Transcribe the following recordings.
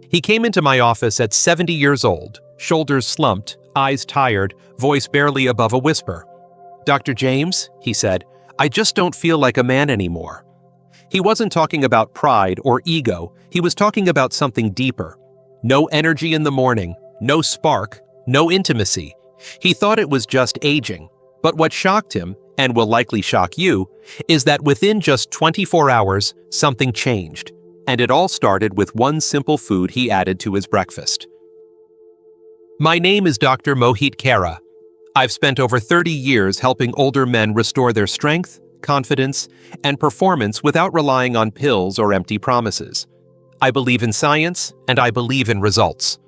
He came into my office at 70 years old, shoulders slumped, eyes tired, voice barely above a whisper. "Dr. James," he said, "I just don't feel like a man anymore." He wasn't talking about pride or ego, he was talking about something deeper. No energy in the morning, no spark, no intimacy. He thought it was just aging. But what shocked him, and will likely shock you, is that within just 24 hours, something changed. And it all started with one simple food he added to his breakfast. My name is Dr. Mohit Khera. I've spent over 30 years helping older men restore their strength, confidence, and performance without relying on pills or empty promises. I believe in science, and I believe in results.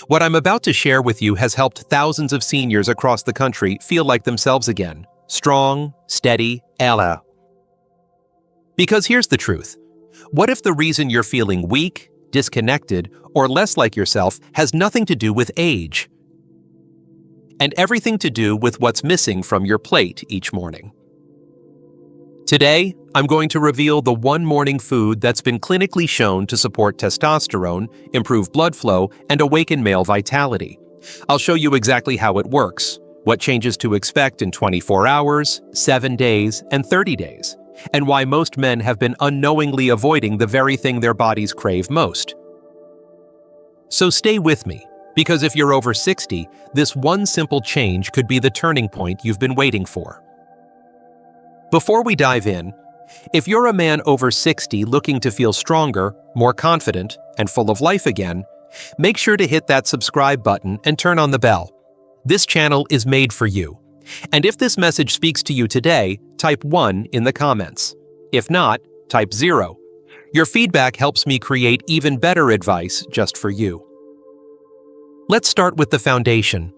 What I'm about to share with you has helped thousands of seniors across the country feel like themselves again. Strong, steady, ella. Because here's the truth. What if the reason you're feeling weak, disconnected, or less like yourself has nothing to do with age, and everything to do with what's missing from your plate each morning? Today, I'm going to reveal the one morning food that's been clinically shown to support testosterone, improve blood flow, and awaken male vitality. I'll show you exactly how it works, what changes to expect in 24 hours, 7 days, and 30 days, and why most men have been unknowingly avoiding the very thing their bodies crave most. So stay with me, because if you're over 60, this one simple change could be the turning point you've been waiting for. Before we dive in, if you're a man over 60 looking to feel stronger, more confident, and full of life again, make sure to hit that subscribe button and turn on the bell. This channel is made for you. And if this message speaks to you today, type 1 in the comments. If not, type 0. Your feedback helps me create even better advice just for you. Let's start with the foundation.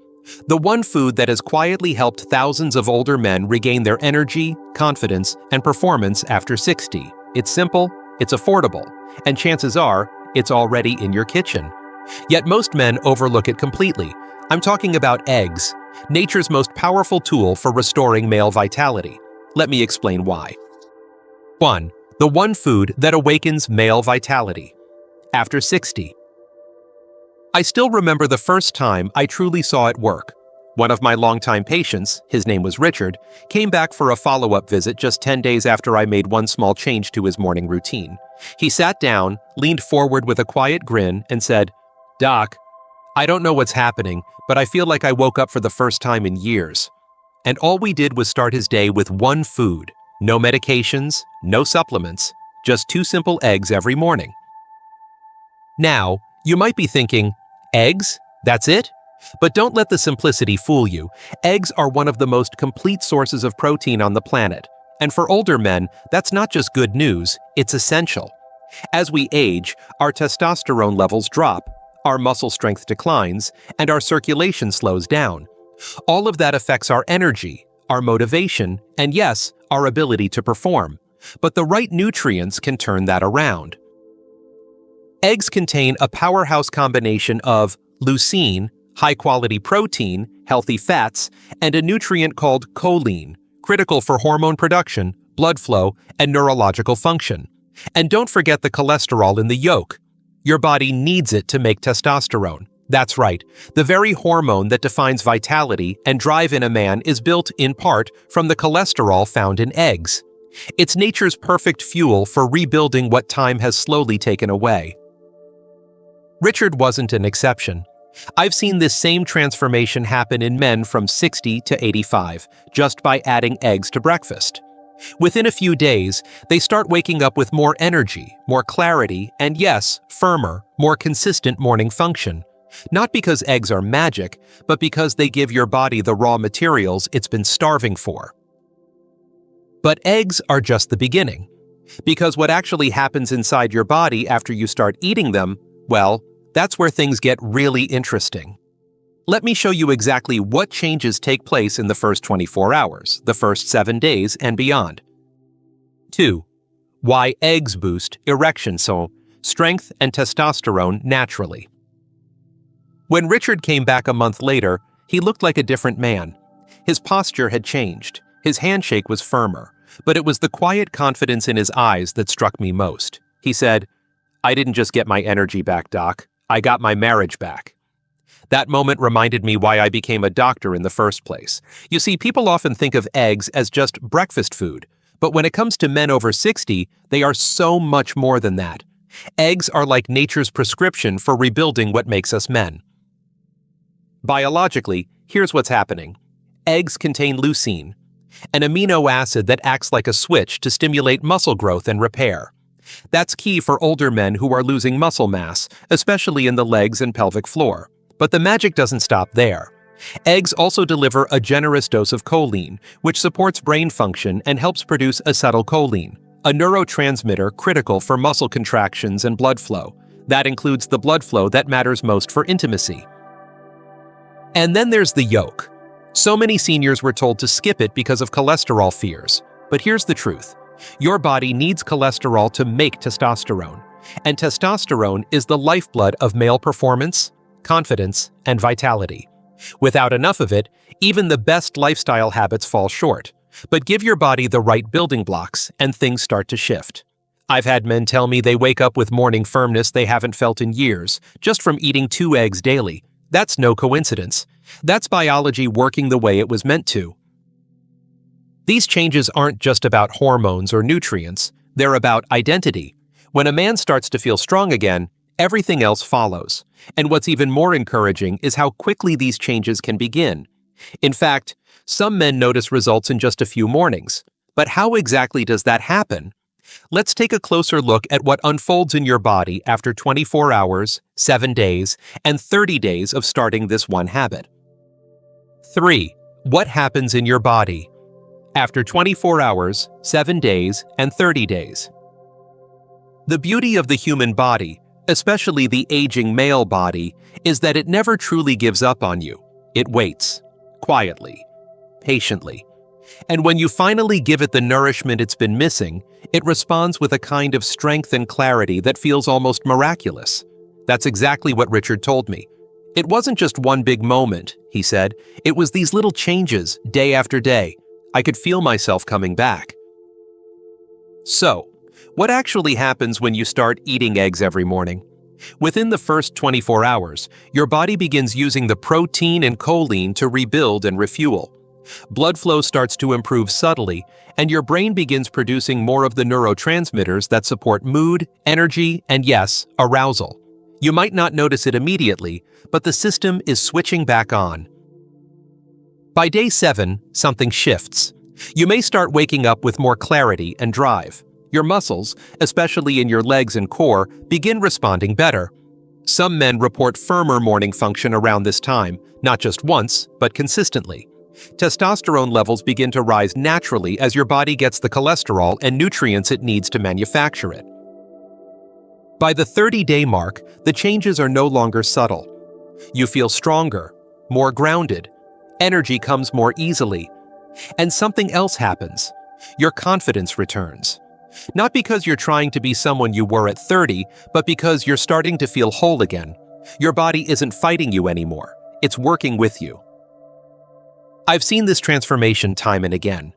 The one food that has quietly helped thousands of older men regain their energy, confidence, and performance after 60. It's simple, it's affordable, and chances are, it's already in your kitchen. Yet most men overlook it completely. I'm talking about eggs, nature's most powerful tool for restoring male vitality. Let me explain why. 1. The one food that awakens male vitality. After 60. I still remember the first time I truly saw it work. One of my longtime patients, his name was Richard, came back for a follow-up visit just 10 days after I made one small change to his morning routine. He sat down, leaned forward with a quiet grin, and said, "Doc, I don't know what's happening, but I feel like I woke up for the first time in years." And all we did was start his day with one food. No medications, no supplements, just 2 simple eggs every morning. Now, you might be thinking, eggs? That's it? But don't let the simplicity fool you. Eggs are one of the most complete sources of protein on the planet. And for older men, that's not just good news, it's essential. As we age, our testosterone levels drop, our muscle strength declines, and our circulation slows down. All of that affects our energy, our motivation, and yes, our ability to perform. But the right nutrients can turn that around. Eggs contain a powerhouse combination of leucine, high-quality protein, healthy fats, and a nutrient called choline, critical for hormone production, blood flow, and neurological function. And don't forget the cholesterol in the yolk. Your body needs it to make testosterone. That's right, the very hormone that defines vitality and drive in a man is built, in part, from the cholesterol found in eggs. It's nature's perfect fuel for rebuilding what time has slowly taken away. Richard wasn't an exception. I've seen this same transformation happen in men from 60 to 85, just by adding eggs to breakfast. Within a few days, they start waking up with more energy, more clarity, and yes, firmer, more consistent morning function. Not because eggs are magic, but because they give your body the raw materials it's been starving for. But eggs are just the beginning. Because what actually happens inside your body after you start eating them, well, that's where things get really interesting. Let me show you exactly what changes take place in the first 24 hours, the first 7 days, and beyond. 2. Why eggs boost erection, so strength and testosterone naturally. When Richard came back a month later, he looked like a different man. His posture had changed, his handshake was firmer, but it was the quiet confidence in his eyes that struck me most. He said, "I didn't just get my energy back, Doc. I got my marriage back. That moment reminded me why I became a doctor in the first place. You see, people often think of eggs as just breakfast food, but when it comes to men over 60, they are so much more than that. Eggs are like nature's prescription for rebuilding what makes us men. Biologically, here's what's happening. Eggs contain leucine, an amino acid that acts like a switch to stimulate muscle growth and repair. That's key for older men who are losing muscle mass, especially in the legs and pelvic floor. But the magic doesn't stop there. Eggs also deliver a generous dose of choline, which supports brain function and helps produce acetylcholine, a neurotransmitter critical for muscle contractions and blood flow. That includes the blood flow that matters most for intimacy. And then there's the yolk. So many seniors were told to skip it because of cholesterol fears. But here's the truth. Your body needs cholesterol to make testosterone. And testosterone is the lifeblood of male performance, confidence, and vitality. Without enough of it, even the best lifestyle habits fall short. But give your body the right building blocks, and things start to shift. I've had men tell me they wake up with morning firmness they haven't felt in years, just from eating 2 eggs daily. That's no coincidence. That's biology working the way it was meant to. These changes aren't just about hormones or nutrients, they're about identity. When a man starts to feel strong again, everything else follows. And what's even more encouraging is how quickly these changes can begin. In fact, some men notice results in just a few mornings. But how exactly does that happen? Let's take a closer look at what unfolds in your body after 24 hours, 7 days, and 30 days of starting this one habit. 3. What happens in your body after 24 hours, 7 days, and 30 days? The beauty of the human body, especially the aging male body, is that it never truly gives up on you. It waits, quietly, patiently. And when you finally give it the nourishment it's been missing, it responds with a kind of strength and clarity that feels almost miraculous. That's exactly what Richard told me. It wasn't just one big moment, he said. It was these little changes, day after day. I could feel myself coming back. So, what actually happens when you start eating eggs every morning? Within the first 24 hours, your body begins using the protein and choline to rebuild and refuel. Blood flow starts to improve subtly, and your brain begins producing more of the neurotransmitters that support mood, energy, and yes, arousal. You might not notice it immediately, but the system is switching back on. By day 7, something shifts. You may start waking up with more clarity and drive. Your muscles, especially in your legs and core, begin responding better. Some men report firmer morning function around this time, not just once, but consistently. Testosterone levels begin to rise naturally as your body gets the cholesterol and nutrients it needs to manufacture it. By the 30-day mark, the changes are no longer subtle. You feel stronger, more grounded. Energy comes more easily. And something else happens. Your confidence returns. Not because you're trying to be someone you were at 30, but because you're starting to feel whole again. Your body isn't fighting you anymore. It's working with you. I've seen this transformation time and again.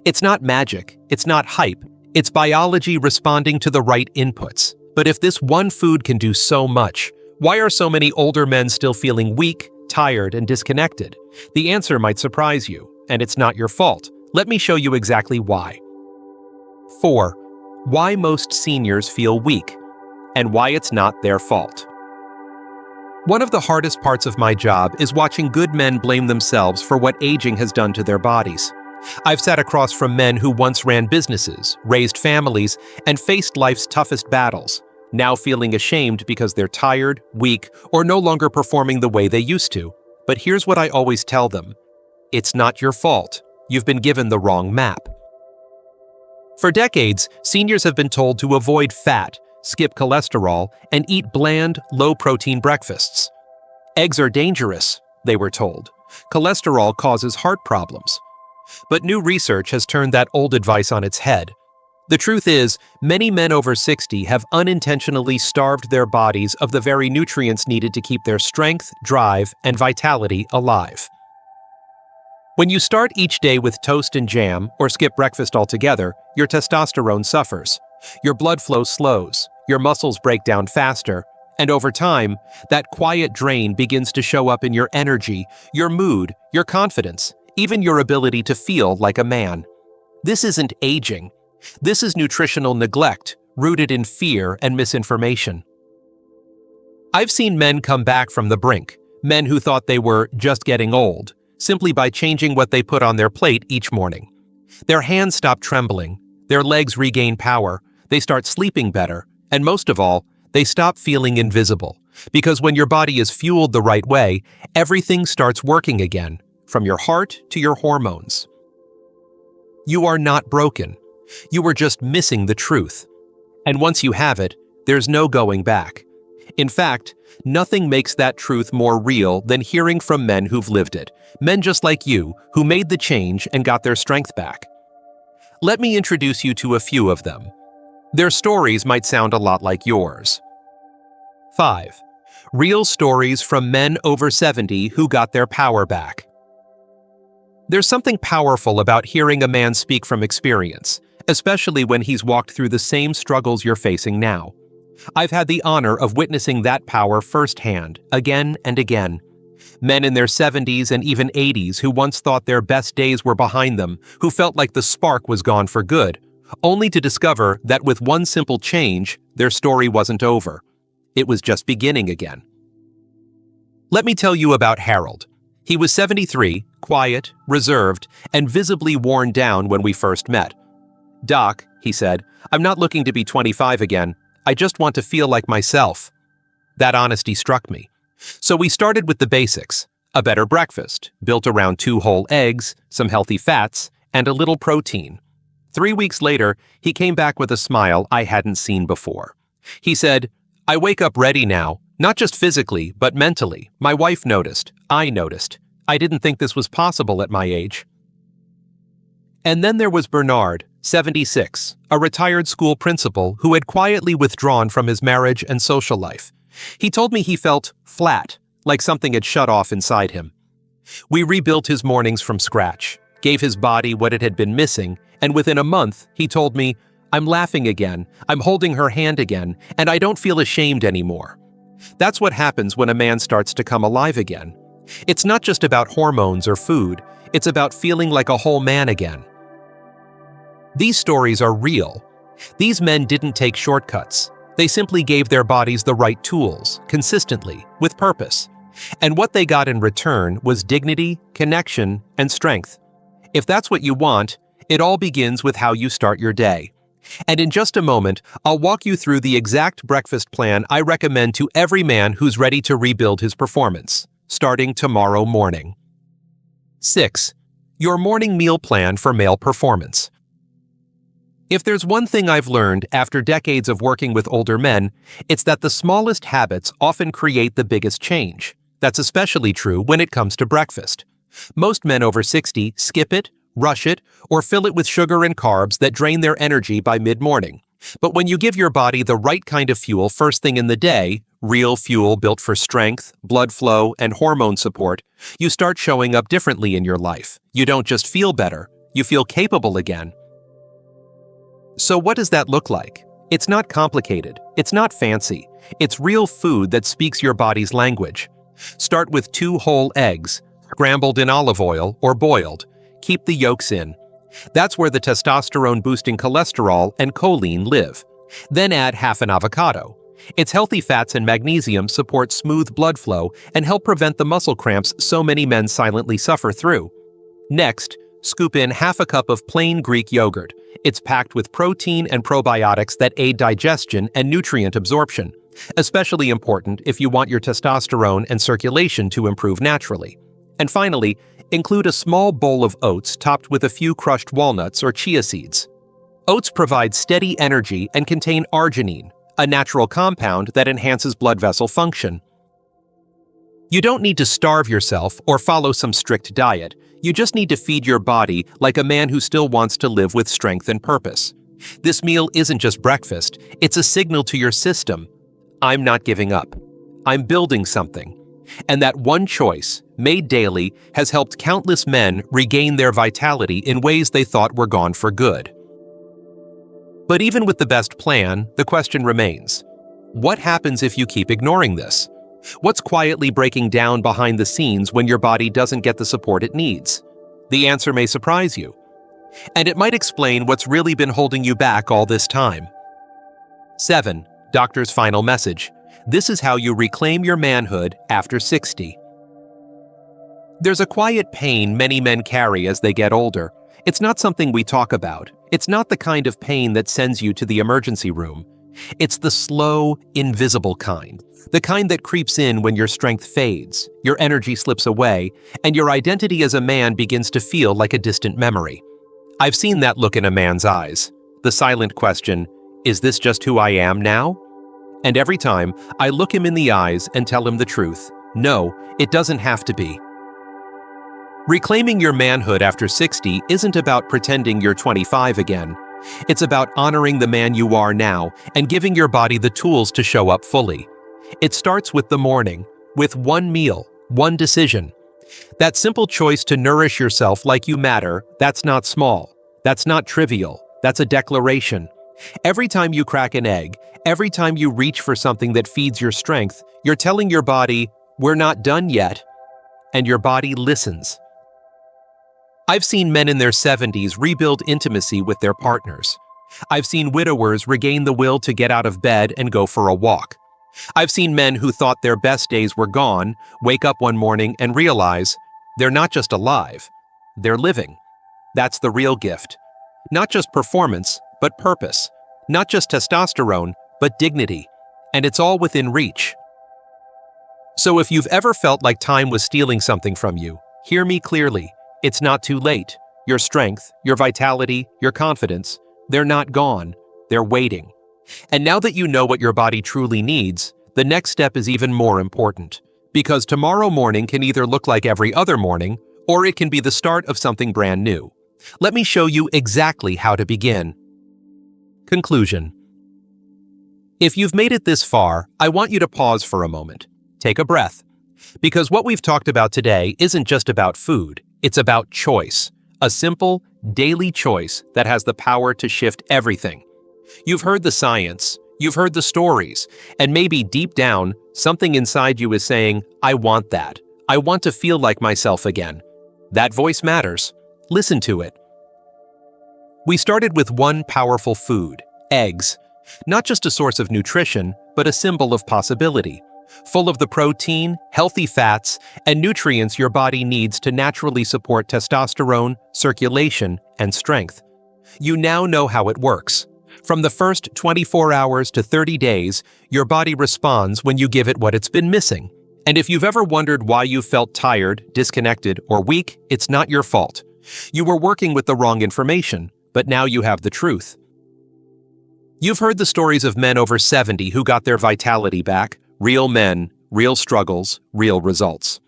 It's not magic, it's not hype, it's biology responding to the right inputs. But if this one food can do so much, why are so many older men still feeling weak, tired, and disconnected? The answer might surprise you, and it's not your fault. Let me show you exactly why. 4. Why most seniors feel weak, and why it's not their fault. One of the hardest parts of my job is watching good men blame themselves for what aging has done to their bodies. I've sat across from men who once ran businesses, raised families, and faced life's toughest battles, now feeling ashamed because they're tired, weak, or no longer performing the way they used to. But here's what I always tell them. It's not your fault. You've been given the wrong map. For decades, seniors have been told to avoid fat, skip cholesterol, and eat bland, low-protein breakfasts. Eggs are dangerous, they were told. Cholesterol causes heart problems. But new research has turned that old advice on its head. The truth is, many men over 60 have unintentionally starved their bodies of the very nutrients needed to keep their strength, drive, and vitality alive. When you start each day with toast and jam or skip breakfast altogether, your testosterone suffers. Your blood flow slows, your muscles break down faster, And over time, that quiet drain begins to show up in your energy, your mood, your confidence, even your ability to feel like a man. This isn't aging. This is nutritional neglect, rooted in fear and misinformation. I've seen men come back from the brink, men who thought they were just getting old, simply by changing what they put on their plate each morning. Their hands stop trembling, their legs regain power, they start sleeping better, and most of all, they stop feeling invisible. Because when your body is fueled the right way, everything starts working again, from your heart to your hormones. You are not broken. You were just missing the truth. And once you have it, there's no going back. In fact, nothing makes that truth more real than hearing from men who've lived it, men just like you who made the change and got their strength back. Let me introduce you to a few of them. Their stories might sound a lot like yours. 5. Real stories from men over 70 who got their power back. There's something powerful about hearing a man speak from experience, especially when he's walked through the same struggles you're facing now. I've had the honor of witnessing that power firsthand, again and again. Men in their 70s and even 80s who once thought their best days were behind them, who felt like the spark was gone for good, only to discover that with one simple change, their story wasn't over. It was just beginning again. Let me tell you about Harold. He was 73, quiet, reserved, and visibly worn down when we first met. "Doc," he said, "I'm not looking to be 25 again. I just want to feel like myself." That honesty struck me. So we started with the basics: a better breakfast, built around 2 whole eggs, some healthy fats, and a little protein. 3 weeks later, he came back with a smile I hadn't seen before. He said, "I wake up ready now, not just physically, but mentally. My wife noticed. I noticed. I didn't think this was possible at my age." And then there was Bernard, 76, a retired school principal who had quietly withdrawn from his marriage and social life. He told me he felt flat, like something had shut off inside him. We rebuilt his mornings from scratch, gave his body what it had been missing, and within a month, he told me, "I'm laughing again, I'm holding her hand again, and I don't feel ashamed anymore." That's what happens when a man starts to come alive again. It's not just about hormones or food, it's about feeling like a whole man again. These stories are real. These men didn't take shortcuts. They simply gave their bodies the right tools, consistently, with purpose. And what they got in return was dignity, connection, and strength. If that's what you want, it all begins with how you start your day. And in just a moment, I'll walk you through the exact breakfast plan I recommend to every man who's ready to rebuild his performance, starting tomorrow morning. 6. Your morning meal plan for male performance. If there's one thing I've learned after decades of working with older men, it's that the smallest habits often create the biggest change. That's especially true when it comes to breakfast. Most men over 60 skip it, rush it, or fill it with sugar and carbs that drain their energy by mid-morning. But when you give your body the right kind of fuel first thing in the day, real fuel built for strength, blood flow, and hormone support, you start showing up differently in your life. You don't just feel better, you feel capable again. So what does that look like? It's not complicated, it's not fancy, it's real food that speaks your body's language. Start with 2 whole eggs, scrambled in olive oil or boiled. Keep the yolks in. That's where the testosterone-boosting cholesterol and choline live. Then add half an avocado. Its healthy fats and magnesium support smooth blood flow and help prevent the muscle cramps so many men silently suffer through. Next, scoop in half a cup of plain Greek yogurt. It's packed with protein and probiotics that aid digestion and nutrient absorption, especially important if you want your testosterone and circulation to improve naturally. And finally, include a small bowl of oats topped with a few crushed walnuts or chia seeds. Oats provide steady energy and contain arginine, a natural compound that enhances blood vessel function. You don't need to starve yourself or follow some strict diet. You just need to feed your body like a man who still wants to live with strength and purpose. This meal isn't just breakfast, it's a signal to your system. I'm not giving up. I'm building something. And that one choice, made daily, has helped countless men regain their vitality in ways they thought were gone for good. But even with the best plan, the question remains, What happens if you keep ignoring this? What's quietly breaking down behind the scenes when your body doesn't get the support it needs? The answer may surprise you, and it might explain what's really been holding you back all this time. 7. Doctor's final message. This is how you reclaim your manhood after 60. There's a quiet pain many men carry as they get older. It's not something we talk about. It's not the kind of pain that sends you to the emergency room. It's the slow, invisible kind. The kind that creeps in when your strength fades, your energy slips away, and your identity as a man begins to feel like a distant memory. I've seen that look in a man's eyes. The silent question, is this just who I am now? And every time, I look him in the eyes and tell him the truth. No, it doesn't have to be. Reclaiming your manhood after 60 isn't about pretending you're 25 again. It's about honoring the man you are now and giving your body the tools to show up fully. It starts with the morning, with one meal, one decision. That simple choice to nourish yourself like you matter, that's not small. That's not trivial. That's a declaration. Every time you crack an egg, every time you reach for something that feeds your strength, you're telling your body, we're not done yet. And your body listens. I've seen men in their 70s rebuild intimacy with their partners. I've seen widowers regain the will to get out of bed and go for a walk. I've seen men who thought their best days were gone wake up one morning and realize they're not just alive, they're living. That's the real gift. Not just performance, but purpose. Not just testosterone, but dignity. And it's all within reach. So if you've ever felt like time was stealing something from you, hear me clearly. It's not too late. Your strength, your vitality, your confidence, they're not gone. They're waiting. And now that you know what your body truly needs, the next step is even more important. Because tomorrow morning can either look like every other morning, or it can be the start of something brand new. Let me show you exactly how to begin. Conclusion. If you've made it this far, I want you to pause for a moment. Take a breath. Because what we've talked about today isn't just about food, it's about choice. A simple, daily choice that has the power to shift everything. You've heard the science, you've heard the stories, and maybe deep down, something inside you is saying, I want that. I want to feel like myself again. That voice matters. Listen to it. We started with one powerful food, eggs. Not just a source of nutrition, but a symbol of possibility. Full of the protein, healthy fats, and nutrients your body needs to naturally support testosterone, circulation, and strength. You now know how it works. From the first 24 hours to 30 days, your body responds when you give it what it's been missing. And if you've ever wondered why you felt tired, disconnected, or weak, it's not your fault. You were working with the wrong information, but now you have the truth. You've heard the stories of men over 70 who got their vitality back. Real men, real struggles, real results.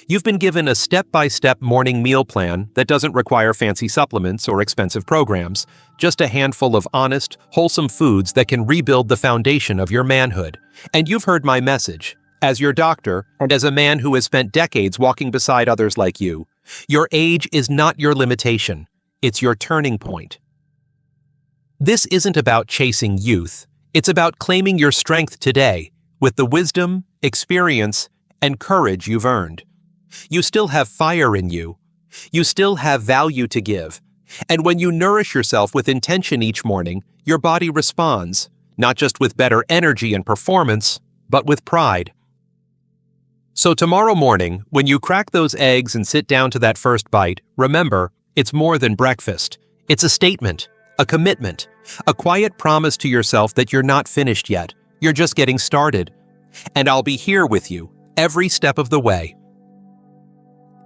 You've been given a step-by-step morning meal plan that doesn't require fancy supplements or expensive programs, just a handful of honest, wholesome foods that can rebuild the foundation of your manhood. And you've heard my message. As your doctor, and as a man who has spent decades walking beside others like you, your age is not your limitation. It's your turning point. This isn't about chasing youth. It's about claiming your strength today, with the wisdom, experience, and courage you've earned. You still have fire in you. You still have value to give. And when you nourish yourself with intention each morning, your body responds, not just with better energy and performance, but with pride. So tomorrow morning, when you crack those eggs and sit down to that first bite, remember, it's more than breakfast. It's a statement, a commitment, a quiet promise to yourself that you're not finished yet. You're just getting started. And I'll be here with you every step of the way.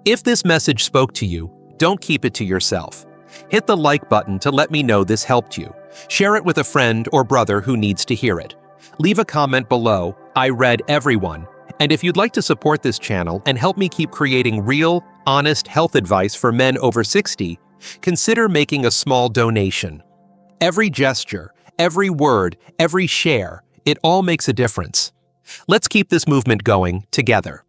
If this message spoke to you, don't keep it to yourself. Hit the like button to let me know this helped you. Share it with a friend or brother who needs to hear it. Leave a comment below. I read everyone. And if you'd like to support this channel and help me keep creating real, honest health advice for men over 60, consider making a small donation. Every gesture, every word, every share, it all makes a difference. Let's keep this movement going together.